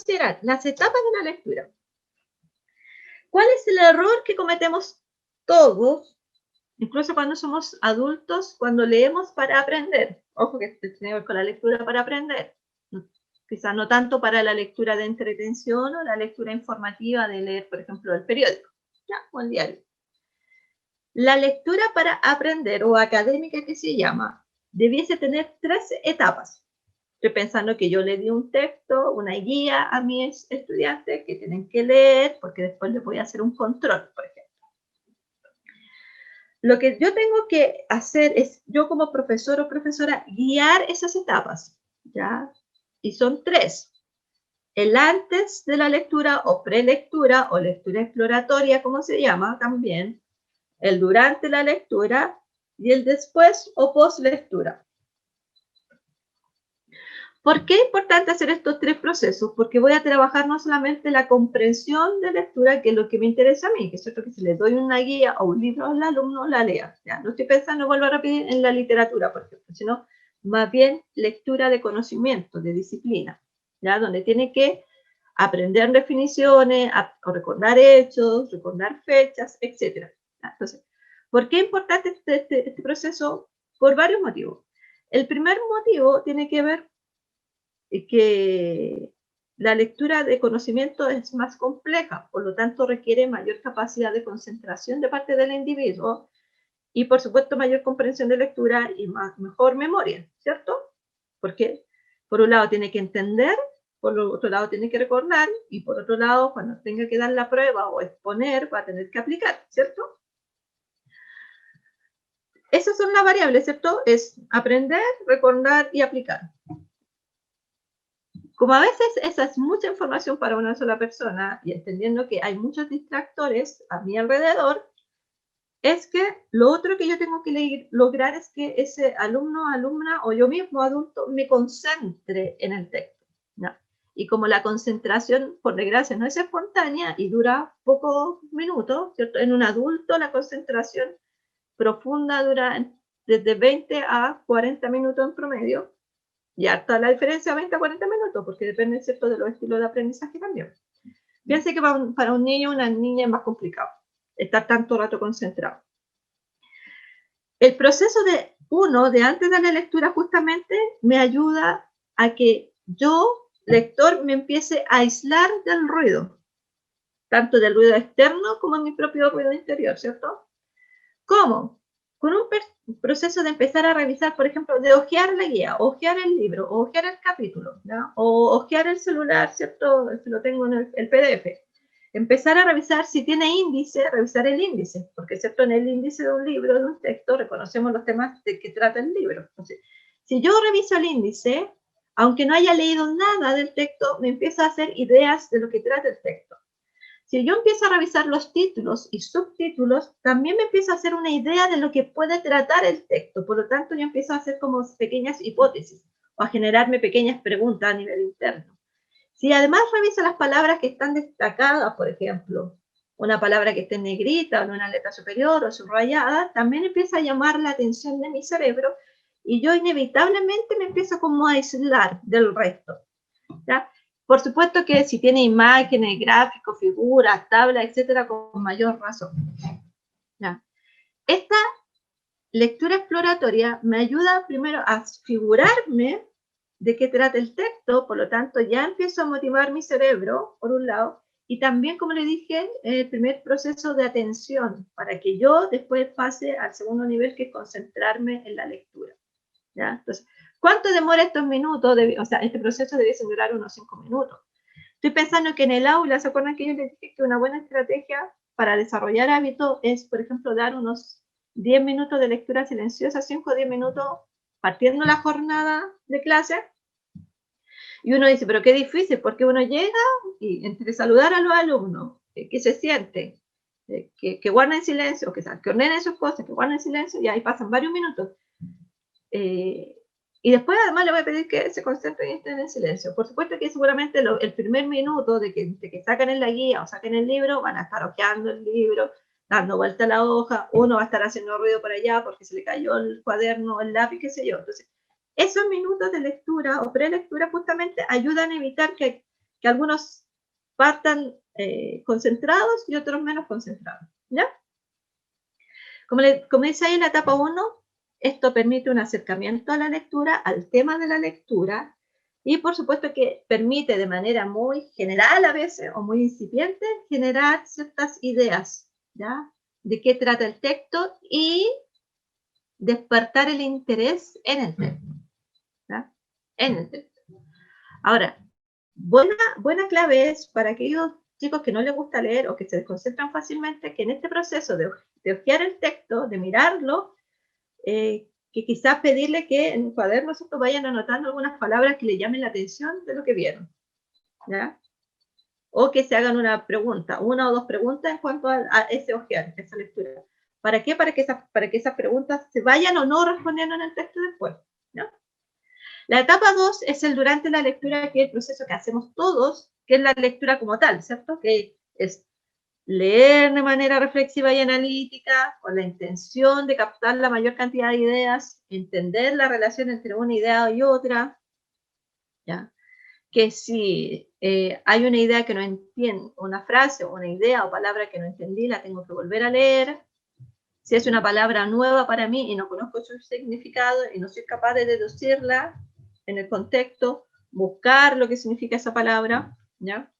considerar las etapas de la lectura. ¿Cuál es el error que cometemos todos, incluso cuando somos adultos, cuando leemos para aprender? Ojo que tiene que ver con la lectura para aprender. Quizás no tanto para la lectura de entretención o la lectura informativa de leer, por ejemplo, el periódico, ¿ya? O el diario. La lectura para aprender o académica que se llama, debiese tener 3 etapas. Estoy pensando que yo le di un texto, una guía a mis estudiantes que tienen que leer, porque después les voy a hacer un control, por ejemplo. Lo que yo tengo que hacer es, yo como profesor o profesora, guiar esas etapas, ¿ya? Y son 3. El antes de la lectura o prelectura o lectura exploratoria, como se llama también, el durante la lectura y el después o postlectura. ¿Por qué es importante hacer estos 3 procesos? Porque voy a trabajar no solamente la comprensión de lectura, que es lo que me interesa a mí, que es cierto que si le doy una guía o un libro al alumno, la lea. ¿Ya? No estoy pensando, vuelvo a repetir, en la literatura, por ejemplo, sino más bien lectura de conocimiento, de disciplina, ¿ya? Donde tiene que aprender definiciones, recordar hechos, recordar fechas, etc. Entonces, ¿por qué es importante este proceso? Por varios motivos. El primer motivo tiene que ver que la lectura de conocimiento es más compleja, por lo tanto requiere mayor capacidad de concentración de parte del individuo y por supuesto mayor comprensión de lectura y mejor memoria, ¿cierto? Porque por un lado tiene que entender, por otro lado tiene que recordar y por otro lado cuando tenga que dar la prueba o exponer va a tener que aplicar, ¿cierto? Esas son las variables, ¿cierto? Es aprender, recordar y aplicar. Como a veces esa es mucha información para una sola persona y entendiendo que hay muchos distractores a mi alrededor, es que lo otro que yo tengo que lograr es que ese alumno, alumna o yo mismo adulto me concentre en el texto, ¿no? Y como la concentración, por desgracia, no es espontánea y dura pocos minutos, ¿cierto? En un adulto la concentración profunda dura desde 20 a 40 minutos en promedio. Y harta la diferencia 20 a 40 minutos, porque depende, ¿cierto?, de los estilos de aprendizaje también. Piense que para un niño o una niña es más complicado estar tanto rato concentrado. El proceso de antes de la lectura justamente me ayuda a que yo, lector, me empiece a aislar del ruido, tanto del ruido externo como mi propio ruido interior, ¿cierto? ¿Cómo? Con un proceso de empezar a revisar, por ejemplo, de hojear la guía, hojear el libro, hojear el capítulo, ¿no? O hojear el celular, ¿cierto? Si lo tengo en el PDF. Empezar a revisar si tiene índice, revisar el índice, porque, ¿cierto? En el índice de un libro, de un texto, reconocemos los temas de que trata el libro. Entonces, si yo reviso el índice, aunque no haya leído nada del texto, me empiezo a hacer ideas de lo que trata el texto. Si yo empiezo a revisar los títulos y subtítulos, también me empiezo a hacer una idea de lo que puede tratar el texto. Por lo tanto, yo empiezo a hacer como pequeñas hipótesis o a generarme pequeñas preguntas a nivel interno. Si además reviso las palabras que están destacadas, por ejemplo, una palabra que esté en negrita o en una letra superior o subrayada, también empieza a llamar la atención de mi cerebro y yo inevitablemente me empiezo como a aislar del resto, ¿ya? Por supuesto que si tiene imágenes, gráficos, figuras, tablas, etcétera, con mayor razón. ¿Ya? Esta lectura exploratoria me ayuda primero a figurarme de qué trata el texto, por lo tanto ya empiezo a motivar mi cerebro, por un lado, y también, como le dije, el primer proceso de atención, para que yo después pase al segundo nivel, que es concentrarme en la lectura. ¿Ya? Entonces, ¿cuánto demora estos minutos? O sea, este proceso debe durar unos 5 minutos. Estoy pensando que en el aula, ¿se acuerdan que yo les dije que una buena estrategia para desarrollar hábitos es, por ejemplo, dar unos 10 minutos de lectura silenciosa, 5 o 10 minutos partiendo la jornada de clase? Y uno dice, pero qué difícil, porque uno llega y entre saludar a los alumnos, que se sienten, que guarden silencio, que ordenen sus cosas, que guarden silencio, y ahí pasan varios minutos. Y después además le voy a pedir que se concentren y estén en silencio. Por supuesto que seguramente el primer minuto de que sacan en la guía o saquen el libro, van a estar hojeando el libro, dando vuelta a la hoja, uno va a estar haciendo ruido por allá porque se le cayó el cuaderno, el lápiz, qué sé yo. Entonces, esos minutos de lectura o prelectura justamente ayudan a evitar que que algunos partan concentrados y otros menos concentrados, ¿ya? Como dice ahí en la etapa 1, esto permite un acercamiento a la lectura, al tema de la lectura, y por supuesto que permite de manera muy general a veces, o muy incipiente, generar ciertas ideas, ¿ya? De qué trata el texto y despertar el interés en el texto, ¿ya? En el texto. Ahora, buena clave es para aquellos chicos que no les gusta leer o que se desconcentran fácilmente, que en este proceso de hojear el texto, de mirarlo, que quizás pedirle que en un cuaderno vayan anotando algunas palabras que le llamen la atención de lo que vieron, ¿ya? O que se hagan una pregunta, una o dos preguntas en cuanto a ese hojear, esa lectura. ¿Para qué? Para que esas preguntas se vayan o no respondiendo en el texto después, ¿no? La etapa 2 es el durante la lectura, que es el proceso que hacemos todos, que es la lectura como tal, ¿cierto? Que es leer de manera reflexiva y analítica, con la intención de captar la mayor cantidad de ideas, entender la relación entre una idea y otra, ¿ya? Que si hay una idea que no entiendo, una frase o una idea o palabra que no entendí, la tengo que volver a leer. Si es una palabra nueva para mí y no conozco su significado y no soy capaz de deducirla en el contexto, buscar lo que significa esa palabra, ¿ya?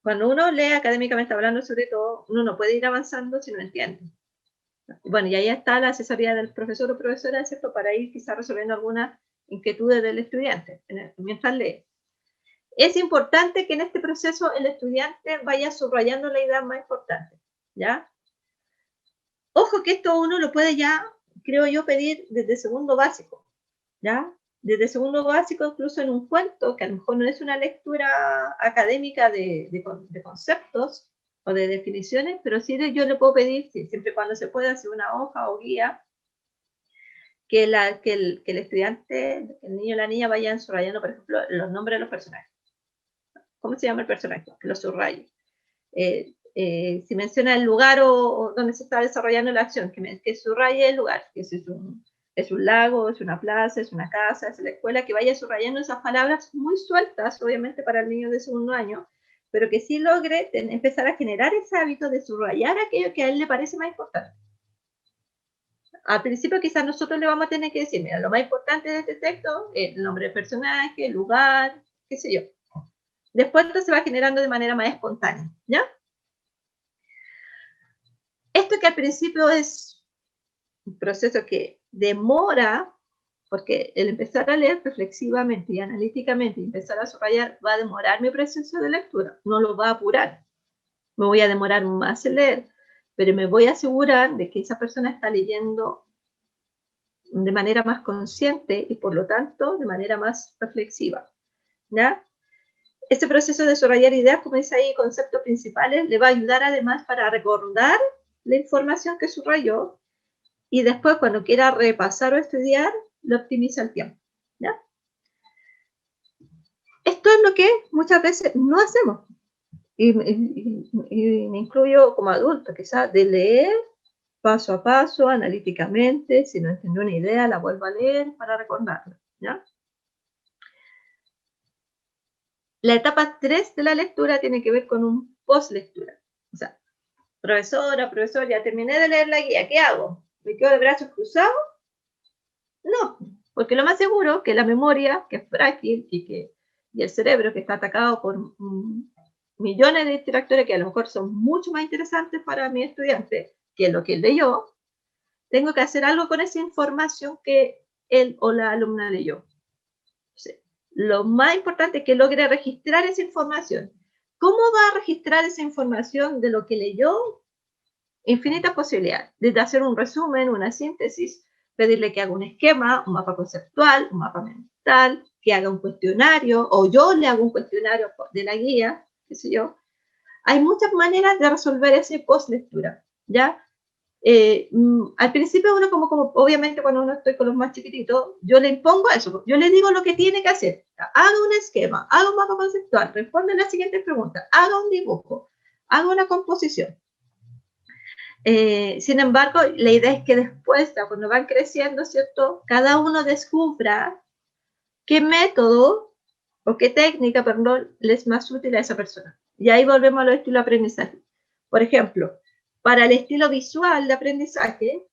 Cuando uno lee académicamente hablando, sobre todo, uno no puede ir avanzando si no entiende. Bueno, y ahí está la asesoría del profesor o profesora, ¿cierto? Para ir quizás resolviendo algunas inquietudes del estudiante mientras lee. Es importante que en este proceso el estudiante vaya subrayando la idea más importante, ¿ya? Ojo que esto uno lo puede ya, creo yo, pedir desde segundo básico, ¿ya? Desde segundo básico, incluso en un cuento, que a lo mejor no es una lectura académica de conceptos o de definiciones, pero sí yo le puedo pedir, siempre y cuando se pueda, hacer una hoja o guía, que el estudiante, el niño o la niña vayan subrayando, por ejemplo, los nombres de los personajes. ¿Cómo se llama el personaje? Que lo subraye. Si menciona el lugar o donde se está desarrollando la acción, que subraye el lugar, que es un lago, es una plaza, es una casa, es la escuela, que vaya subrayando esas palabras muy sueltas, obviamente para el niño de segundo año, pero que sí logre empezar a generar ese hábito de subrayar aquello que a él le parece más importante. Al principio quizás nosotros le vamos a tener que decir, mira, lo más importante de este texto es el nombre del personaje, el lugar, qué sé yo. Después esto se va generando de manera más espontánea, ¿ya? Esto que al principio es un proceso que demora, porque el empezar a leer reflexivamente y analíticamente y empezar a subrayar va a demorar mi proceso de lectura, no lo va a apurar. Me voy a demorar más en leer, pero me voy a asegurar de que esa persona está leyendo de manera más consciente y por lo tanto de manera más reflexiva, ¿ya? Este proceso de subrayar ideas, como dice ahí, conceptos principales, le va a ayudar además para recordar la información que subrayó y después cuando quiera repasar o estudiar, lo optimiza el tiempo, ¿ya? Esto es lo que muchas veces no hacemos. Y me incluyo como adulto, quizás de leer paso a paso, analíticamente, si no entendió una idea, la vuelvo a leer para recordarla, ¿ya? La etapa 3 de la lectura tiene que ver con un post-lectura. O sea, profesora, profesor, ya terminé de leer la guía, ¿qué hago? ¿Me quedo de brazos cruzados? No, porque lo más seguro que la memoria, que es frágil, y el cerebro, que está atacado por millones de distractores que a lo mejor son mucho más interesantes para mi estudiante que lo que él leyó, tengo que hacer algo con esa información que él o la alumna leyó. Entonces, lo más importante es que logre registrar esa información. ¿Cómo va a registrar esa información de lo que leyó? Infinitas posibilidades, desde hacer un resumen, una síntesis, pedirle que haga un esquema, un mapa conceptual, un mapa mental, que haga un cuestionario, o yo le hago un cuestionario de la guía, qué sé yo. Hay muchas maneras de resolver ese post-lectura, ¿ya? Al principio uno como obviamente cuando uno estoy con los más chiquititos, yo le impongo eso, yo le digo lo que tiene que hacer, haga un esquema, haga un mapa conceptual, responde las siguientes preguntas, haga un dibujo, haga una composición. Sin embargo, la idea es que después, cuando van creciendo, ¿cierto? Cada uno descubra qué método o qué técnica, perdón, le es más útil a esa persona. Y ahí volvemos a los estilos de aprendizaje. Por ejemplo, para el estilo visual de aprendizaje,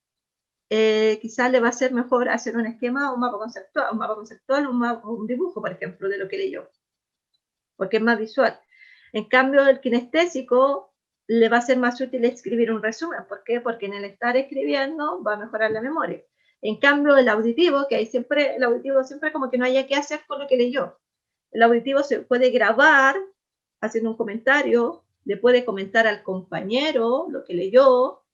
quizás le va a ser mejor hacer un esquema o un mapa conceptual, un dibujo, por ejemplo, de lo que leyó, porque es más visual. En cambio, el kinestésico le va a ser más útil escribir un resumen. ¿Por qué? Porque en el estar escribiendo va a mejorar la memoria. En cambio, el auditivo, que hay siempre, el auditivo siempre como que no haya qué hacer con lo que leyó. El auditivo se puede grabar haciendo un comentario, le puede comentar al compañero lo que leyó,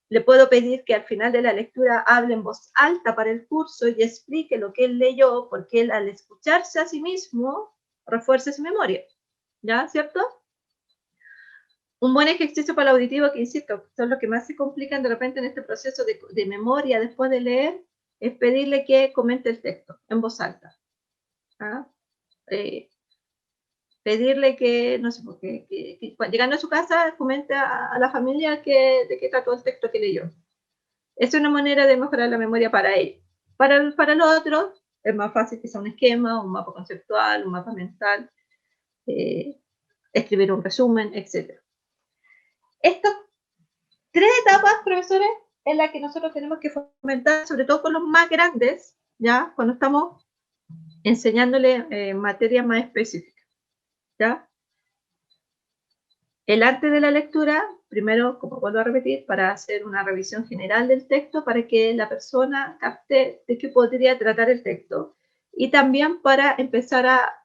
le puedo pedir que al final de la lectura hable en voz alta para el curso y explique lo que él leyó, porque él al escucharse a sí mismo refuerza su memoria. ¿Ya? ¿Cierto? Un buen ejercicio para el auditivo, que insisto, son los que más se complican de repente en este proceso de memoria después de leer, es pedirle que comente el texto en voz alta. ¿Ah? Pedirle que, no sé, que llegando a su casa comente a la familia de qué trató el texto que leyó. Es una manera de mejorar la memoria para él. Para los otros es más fácil que sea un esquema, un mapa conceptual, un mapa mental, escribir un resumen, etc. Estas 3 etapas, profesores, en las que nosotros tenemos que fomentar, sobre todo con los más grandes, ¿ya? Cuando estamos enseñándole materias más específicas, ¿ya? El arte de la lectura, primero, como vuelvo a repetir, para hacer una revisión general del texto, para que la persona capte de qué podría tratar el texto. Y también para empezar a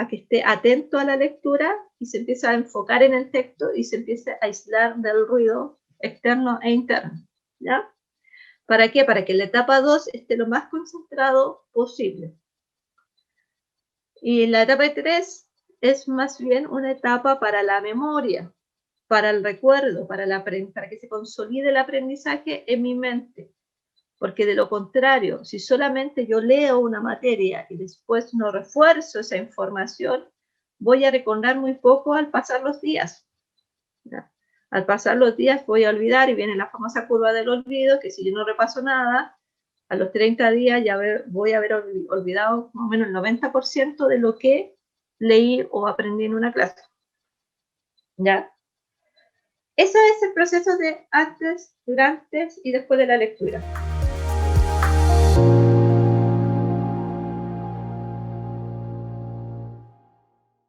que esté atento a la lectura y se empiece a enfocar en el texto y se empiece a aislar del ruido externo e interno. ¿Ya? ¿Para qué? Para que la etapa 2 esté lo más concentrado posible. Y la etapa 3 es más bien una etapa para la memoria, para el recuerdo, para que se consolide el aprendizaje en mi mente. Porque de lo contrario, si solamente yo leo una materia y después no refuerzo esa información, voy a recordar muy poco al pasar los días. ¿Ya? Al pasar los días voy a olvidar y viene la famosa curva del olvido, que si yo no repaso nada, a los 30 días ya voy a haber olvidado más o menos el 90% de lo que leí o aprendí en una clase. ¿Ya? Ese es el proceso de antes, durante y después de la lectura.